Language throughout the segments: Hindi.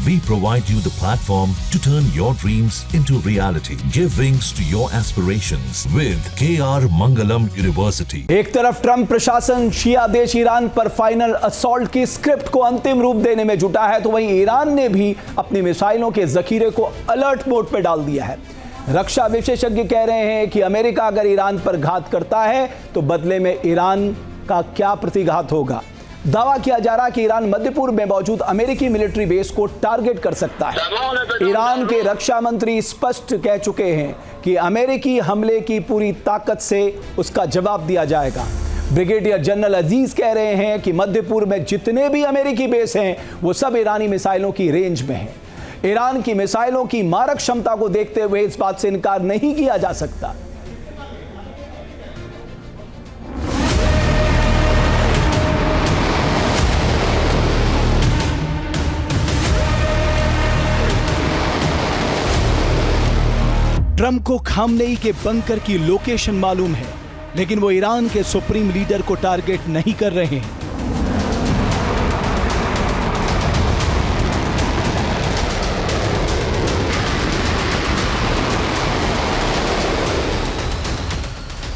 We provide you the platform to turn your dreams into reality. Give wings to your aspirations with KR Mangalam University. एक तरफ ट्रंप प्रशासन शिया देश ईरान पर फाइनल असॉल्ट की स्क्रिप्ट को अंतिम रूप देने में जुटा है, तो वहीं ईरान ने भी अपनी मिसाइलों के जखीरे को अलर्ट मोड पर डाल दिया है। रक्षा विशेषज्ञ कह रहे हैं कि अमेरिका अगर ईरान पर घात करता है तो बदले में ईरान का क्या प्रतिघात होगा। दावा किया जा रहा है कि ईरान मध्य पूर्व में मौजूद अमेरिकी मिलिट्री बेस को टारगेट कर सकता है। ईरान के रक्षा मंत्री स्पष्ट कह चुके हैं कि अमेरिकी हमले की पूरी ताकत से उसका जवाब दिया जाएगा। ब्रिगेडियर जनरल अजीज कह रहे हैं कि मध्य पूर्व में जितने भी अमेरिकी बेस हैं वो सब ईरानी मिसाइलों की रेंज में हैं। ईरान की मिसाइलों की मारक क्षमता को देखते हुए इस बात से इनकार नहीं किया जा सकता। ट्रंप को खामनेई के बंकर की लोकेशन मालूम है, लेकिन वो ईरान के सुप्रीम लीडर को टारगेट नहीं कर रहे हैं।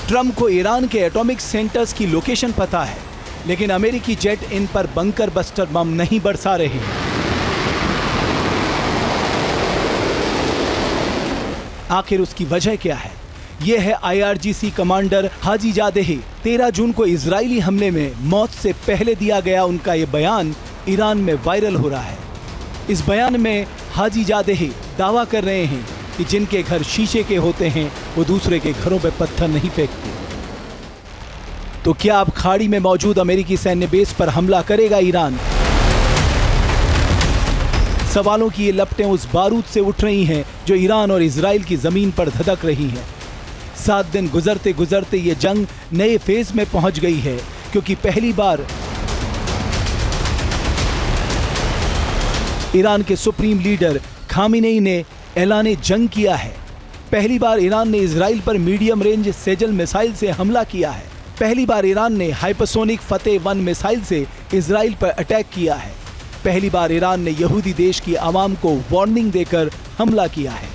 ट्रंप को ईरान के एटॉमिक सेंटर्स की लोकेशन पता है, लेकिन अमेरिकी जेट इन पर बंकर बस्टर बम नहीं बरसा रहे हैं। आखिर उसकी वजह क्या है? यह है IRGC कमांडर हाजीजादेह। 13 जून को इजरायली हमले में मौत से पहले दिया गया उनका यह बयान ईरान में वायरल हो रहा है। इस बयान में हाजीजादेह दावा कर रहे हैं कि जिनके घर शीशे के होते हैं वो दूसरे के घरों पे पत्थर नहीं फेंकते। तो क्या अब खाड़ी में मौजूद अमेरिकी सैन्य बेस पर हमला करेगा ईरान? सवालों की ये लपटें उस बारूद से उठ रही हैं जो ईरान और इजराइल की जमीन पर धधक रही हैं। 7 दिन गुजरते गुजरते ये जंग नए फेज में पहुंच गई है, क्योंकि पहली बार ईरान के सुप्रीम लीडर खामेनेई ने ऐलान जंग किया है। पहली बार ईरान ने इजराइल पर मीडियम रेंज सेजल मिसाइल से हमला किया है। पहली बार ईरान ने हाइपरसोनिक फतेह 1 मिसाइल से इजराइल पर अटैक किया है। पहली बार ईरान ने यहूदी देश की आवाम को वार्निंग देकर हमला किया है।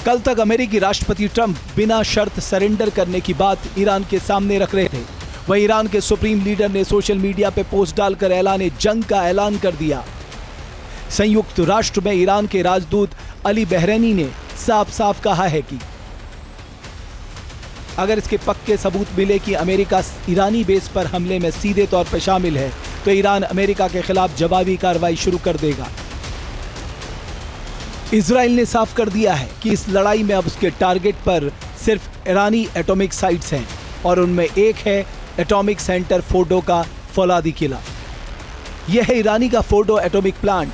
कल तक अमेरिकी राष्ट्रपति ट्रंप बिना शर्त सरेंडर करने की बात ईरान के सामने रख रहे थे। वहीं ईरान के सुप्रीम लीडर ने सोशल मीडिया पर पोस्ट डालकर ऐलान जंग का ऐलान कर दिया। संयुक्त राष्ट्र में ईरान के राजदूत अली बहरैनी ने साफ साफ कहा है कि अगर इसके पक्के सबूत मिले कि अमेरिका ईरानी बेस पर हमले में सीधे तौर पर शामिल है तो ईरान अमेरिका के खिलाफ जवाबी कार्रवाई शुरू कर देगा। इजराइल ने साफ कर दिया है कि इस लड़ाई में अब उसके टारगेट पर सिर्फ ईरानी एटॉमिक साइट्स हैं और उनमें एक है एटॉमिक सेंटर फोर्डो का फौलादी किला। यह है ईरानी का फोर्डो एटॉमिक प्लांट।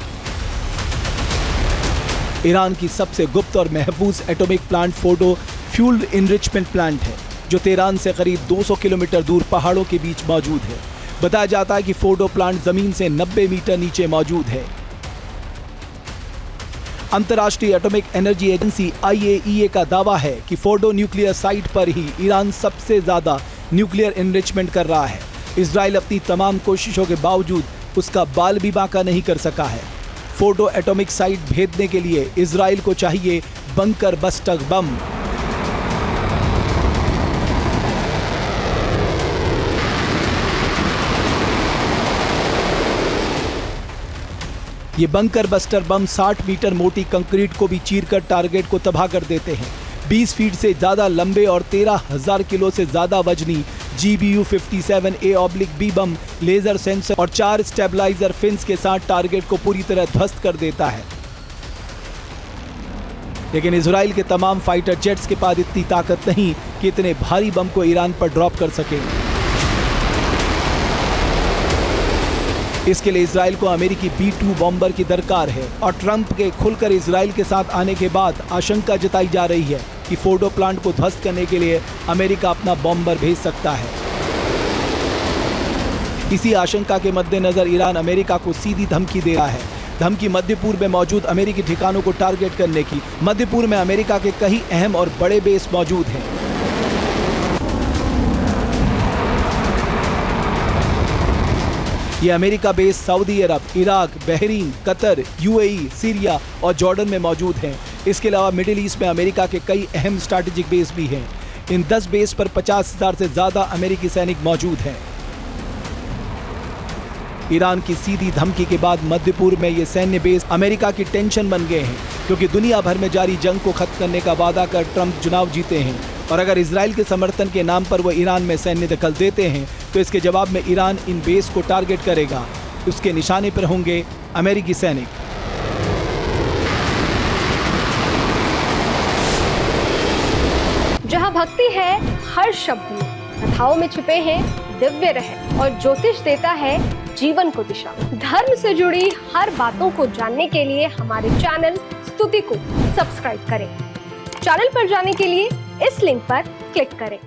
ईरान की सबसे गुप्त और महफूज atomic plant Fordow fuelled enrichment plant है, जो तेहरान से करीब 200 किलोमीटर दूर पहाड़ों के बीच मौजूद है। बताया जाता है कि फोर्डो प्लांट जमीन से 90 मीटर नीचे मौजूद है। अंतर्राष्ट्रीय एटॉमिक एनर्जी एजेंसी IAEA का दावा है कि फोर्डो न्यूक्लियर साइट पर ही ईरान सबसे ज्यादा न्यूक्लियर एनरिचमेंट कर रहा है। इजराइल अपनी तमाम कोशिशों के बावजूद उसका बाल भी बांका नहीं कर सका है। फोर्डो एटॉमिक साइट भेदने के लिए इजराइल को चाहिए बंकर बस्टर बम। ये बंकर बस्टर बम 60 मीटर मोटी कंक्रीट को भी चीरकर टारगेट को तबाह कर देते हैं। 20 फीट से ज्यादा लंबे और 13,000 किलो से ज्यादा वजनी GBU-57A/B बम लेजर सेंसर और 4 स्टेबलाइजर फिन्स के साथ टारगेट को पूरी तरह ध्वस्त कर देता है। लेकिन इजराइल के तमाम फाइटर जेट्स के पास इतनी ताकत नहीं कि इतने भारी बम को ईरान पर ड्रॉप कर सके। इसके लिए इजराइल को अमेरिकी B-2 बॉम्बर की दरकार है और ट्रंप के खुलकर इजराइल के साथ आने के बाद आशंका जताई जा रही है कि फोर्डो प्लांट को ध्वस्त करने के लिए अमेरिका अपना बॉम्बर भेज सकता है। इसी आशंका के मद्देनजर ईरान अमेरिका को सीधी धमकी दे रहा है। धमकी मध्य पूर्व में मौजूद अमेरिकी ठिकानों को टारगेट करने की। मध्य पूर्व में अमेरिका के कई अहम और बड़े बेस मौजूद हैं। ये America base Saudi Arab, Iraq, Bahrain, Qatar, UAE, Syria और जॉर्डन में मौजूद हैं। इसके अलावा मिडिल ईस्ट में अमेरिका के कई अहम स्ट्रैटेजिक बेस भी हैं। इन 10 बेस पर 50,000 से ज्यादा अमेरिकी सैनिक मौजूद हैं। ईरान की सीधी धमकी के बाद मध्य पूर्व में ये सैन्य बेस अमेरिका की टेंशन बन गए हैं, क्योंकि दुनिया भर में जारी जंग को खत्म करने का वादा कर ट्रंप चुनाव जीते हैं और अगर इजराइल के समर्थन के नाम पर वो ईरान में सैन्य दखल देते हैं तो इसके जवाब में ईरान इन बेस को टारगेट करेगा। उसके निशाने पर होंगे अमेरिकी सैनिक। जहां भक्ति है हर शब्द में, कथाओं में छिपे हैं दिव्य रहस्य और ज्योतिष देता है जीवन को दिशा। धर्म से जुड़ी हर बातों को जानने के लिए हमारे चैनल स्तुति को सब्सक्राइब करें। चैनल पर जाने के लिए इस लिंक पर क्लिक करें।